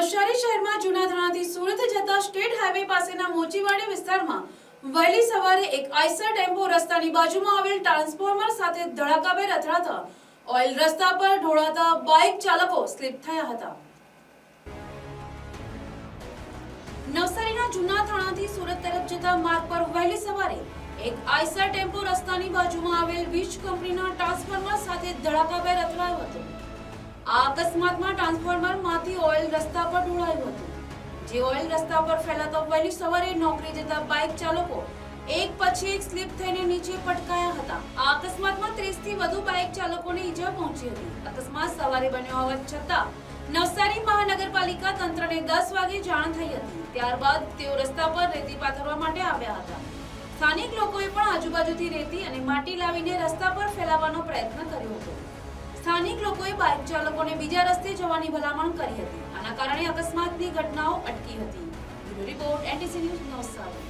નવસારી શહેરમાં જૂના થાણાથી સુરત જતા સ્ટેટ હાઈવે પાસેના મોચીવાડી વિસ્તારમાં વહેલી સવારે એક આઈસર ટેમ્પો રસ્તાની બાજુમાં આવેલ ટ્રાન્સફોર્મર સાથે ધડાકાભેર અથડાતા ઓઇલ રસ્તા પર ઢોળાતા બાઇક ચાલકો સ્લીપ થયા હતા। નવસારીના જૂના થાણાથી સુરત તરફ જતા માર્ગ પર વહેલી સવારે એક આઈસર ટેમ્પો રસ્તાની બાજુમાં આવેલ વીજ કંપનીના ટ્રાન્સફોર્મર સાથે ધડાકાભેર અથડાયો હતો। આ અકસ્માતમાં ટ્રાન્સફોર્મરમાંથી ઓઇલ રસ્તા પર ઢોળાયું હતું, જે ઓઇલ રસ્તા પર ફેલાતા વહેલી સવારે નોકરી જતા બાઇક ચાલકો એક પછી એક સ્લીપ થઈને નીચે પટકાયા હતા। આ અકસ્માતમાં 30 થી વધુ બાઇક ચાલકોને ઈજા પહોંચી હતી। અકસ્માત સવારે બન્યો હોવા છતાં નવસારી મહાનગરપાલિકા તંત્રને 10 વાગે જાણ થઈ હતી। ત્યારબાદ તેઓ રસ્તા પર રેતી પાથરવા માટે આવ્યા હતા। સ્થાનિક લોકોએ પણ આજુબાજુથી રેતી અને માટી લાવીને રસ્તા પર ફેલાવવાનો પ્રયત્ન કર્યો હતો। સ્થાનિક લોકોએ બાઇક ચાલકોને બીજા રસ્તે જવાની ભલામણ કરી હતી। આના કારણે અકસ્માતની ઘટનાઓ અટકી હતી। Bureau report NTC news Navsari.